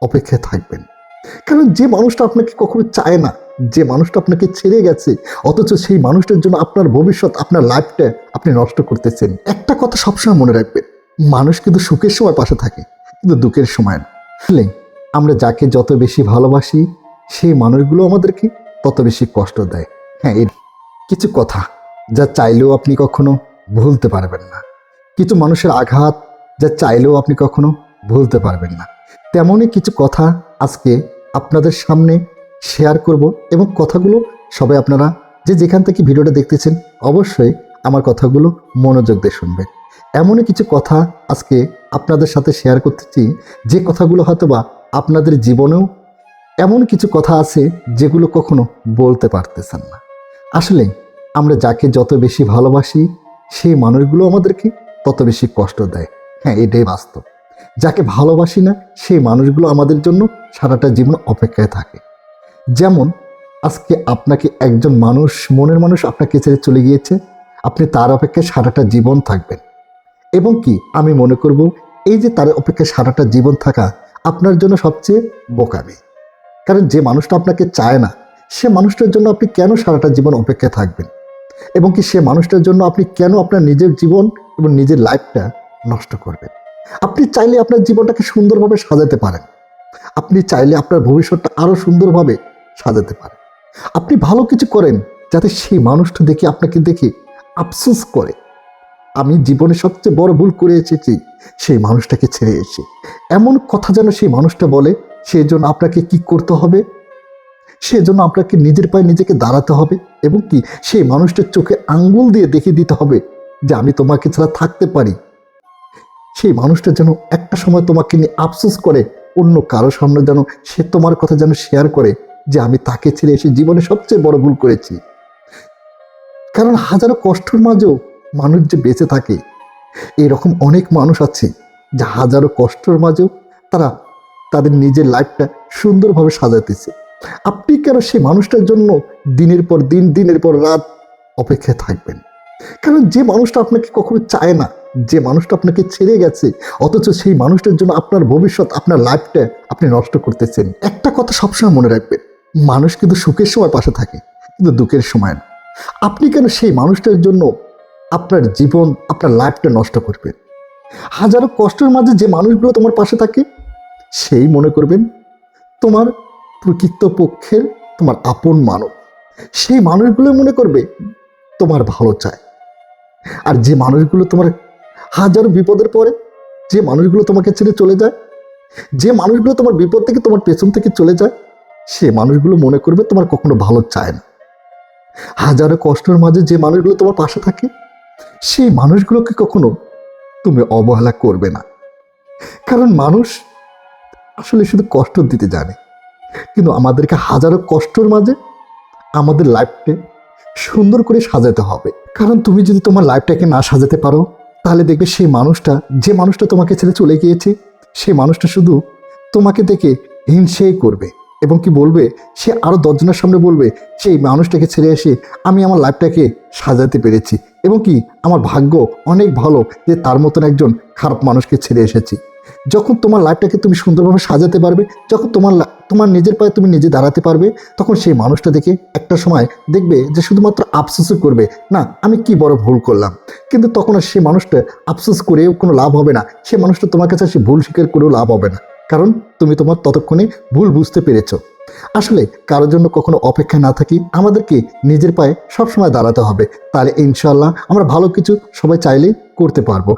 অপেক্ষায় থাকবেন। কারণ যে মানুষটা আপনাকে কখনো চায় না, যে মানুষটা আপনাকে ছেড়ে গেছে, অথচ সেই মানুষটার জন্য আপনার ভবিষ্যৎ, আপনার লাইফটা আপনি নষ্ট করতেছেন। একটা কথা সবসময় মনে রাখবেন, মানুষ কিন্তু সুখের সময় পাশে থাকে, কিন্তু দুঃখের সময় না। আসলে আমরা যাকে যত বেশি ভালোবাসি, সেই মানুষগুলো আমাদেরকে তত বেশি কষ্ট দেয়। হ্যাঁ, এর কিছু কথা যা চাইলেও আপনি কখনো ভুলতে পারবেন না, কিছু মানুষের আঘাত যা চাইলেও আপনি কখনো ভুলতে পারবেন না। তেমনই কিছু কথা আজকে আপনাদের সামনে শেয়ার করব, এবং কথাগুলো সবাই আপনারা যে যেখান থেকে ভিডিওটা দেখতেছেন অবশ্যই আমার কথাগুলো মনোযোগ দিয়ে শুনবেন। এমনই কিছু কথা আজকে আপনাদের সাথে শেয়ার করতেছি, যে কথাগুলো হয়তোবা আপনাদের জীবনেও এমন কিছু কথা আছে যেগুলো কখনো বলতে পারতেছেন না। আসলে আমরা যাকে যত বেশি ভালোবাসি, সেই মানুষগুলো আমাদেরকে তত বেশি কষ্ট দেয়। হ্যাঁ, এটাই বাস্তব। যাকে ভালোবাসি না, সেই মানুষগুলো আমাদের জন্য সারাটা জীবন অপেক্ষায় থাকে। যেমন আজকে আপনাকে একজন মানুষ, মনের মানুষ আপনাকে ছেড়ে চলে গিয়েছে, আপনি তার অপেক্ষায় সারাটা জীবন থাকবেন। এবং কি আমি মনে করব, এই যে তার অপেক্ষায় সারাটা জীবন থাকা আপনার জন্য সবচেয়ে বোকামি। কারণ যে মানুষটা আপনাকে চায় না, সে মানুষটার জন্য আপনি কেন সারাটা জীবন অপেক্ষায় থাকবেন? এবং কি সে মানুষটার জন্য আপনি কেন আপনার নিজের জীবন এবং নিজের লাইফটা নষ্ট করবেন? আপনি চাইলে আপনার জীবনটাকে সুন্দরভাবে সাজাতে পারেন, আপনি চাইলে আপনার ভবিষ্যৎটা আরও সুন্দরভাবে সাজাতে পারেন। আপনি ভালো কিছু করেন যাতে সেই মানুষটা দেখে, আপনাকে দেখে আফসোস করে, আমি জীবনে সবচেয়ে বড় ভুল করে এসেছি সেই মানুষটাকে ছেড়ে এসে। এমন কথা যেন সেই মানুষটা বলে, সেই জন্য আপনাকে কি করতে হবে? সেজন্য আপনাকে নিজের পায়ে নিজেকে দাঁড়াতে হবে, এবং কি সেই মানুষটার চোখে আঙ্গুল দিয়ে দেখিয়ে দিতে হবে যে আমি তোমাকে ছাড়া থাকতে পারি। সেই মানুষটা যেন একটা সময় তোমাকে নিয়ে আফসোস করে, অন্য কারো সামনে যেন সে তোমার কথা যেন শেয়ার করে যে আমি তাকে ছেড়ে এসে জীবনে সবচেয়ে বড় ভুল করেছি। কারণ হাজারো কষ্টের মাঝেও মানুষ যে বেঁচে থাকে, এরকম অনেক মানুষ আছে যে হাজারো কষ্টের মাঝেও তারা তাদের নিজের লাইফটা সুন্দরভাবে সাজাতেছে। আপনি কেন সেই মানুষটার জন্য দিনের পর দিন, দিনের পর রাত অপেক্ষায় থাকবেন? কারণ যে মানুষটা আপনাকে কখনো চায় না, যে মানুষটা আপনাকে ছেড়ে গেছে, অথচ সেই মানুষটার জন্য আপনার ভবিষ্যৎ, আপনার লাইফটা আপনি নষ্ট করতেছেন। একটা কথা সবসময় মনে রাখবেন, মানুষ কিন্তু সুখের সময় পাশে থাকে, কিন্তু দুঃখের সময় না। আপনি কেন সেই মানুষটার জন্য আপনার জীবন, আপনার লাইফটা নষ্ট করবেন? হাজারো কষ্টের মাঝে যে মানুষগুলো তোমার পাশে থাকে, সেই মনে করবেন তোমার প্রকৃত পক্ষের, তোমার আপন মানব। সেই মানুষগুলো মনে করবে তোমার ভালো চায়। আর যে মানুষগুলো তোমার হাজারো বিপদের পরে, যে মানুষগুলো তোমাকে ছেড়ে চলে যায়, যে মানুষগুলো তোমার বিপদ থেকে, তোমার পেছন থেকে চলে যায়, সে মানুষগুলো মনে করবে তোমার কখনো ভালো চায় না। হাজারো কষ্টের মাঝে যে মানুষগুলো তোমার পাশে থাকে, সেই মানুষগুলোকে কখনো তুমি অবহেলা করবে না। কারণ মানুষ আসলে শুধু কষ্ট দিতে জানে, কিন্তু আমাদেরকে হাজারো কষ্টের মাঝে আমাদের লাইফকে সুন্দর করে সাজাতে হবে। কারণ তুমি যদি তোমার লাইফটাকে না সাজাতে পারো, তাহলে দেখবে সেই মানুষটা, যে মানুষটা তোমাকে ছেড়ে চলে গিয়েছে, সেই মানুষটা শুধু তোমাকে দেখে হিংসেই করবে, এবং কি বলবে, সে আরও 10 জনের সামনে বলবে সেই মানুষটাকে ছেড়ে এসে আমি আমার লাইফটাকে সাজাতে পেরেছি, এবং কি আমার ভাগ্য অনেক ভালো যে তার মতন একজন খারাপ মানুষকে ছেড়ে এসেছি। যখন তোমার লাইফটাকে তুমি সুন্দরভাবে সাজাতে পারবে, যখন তোমার নিজের পায়ে তুমি নিজে দাঁড়াতে পারবে, তখন সেই মানুষটা দেখে একটা সময় দেখবে যে শুধুমাত্র আফসোসই করবে, না আমি কি বড় ভুল করলাম। কিন্তু তখন আর সেই মানুষটা আফসোস করেও কোনো লাভ হবে না, সে মানুষটা তোমার কাছে সে ভুল স্বীকার করেও লাভ হবে না, কারণ তুমি তোমার ততক্ষণে ভুল বুঝতে পেরেছ। আসলে কারোর জন্য কখনো অপেক্ষা না থাকি, আমাদেরকে নিজের পায়ে সবসময় দাঁড়াতে হবে, তাহলে ইনশাআল্লাহ আমরা ভালো কিছু সবাই চাইলেই করতে পারবো।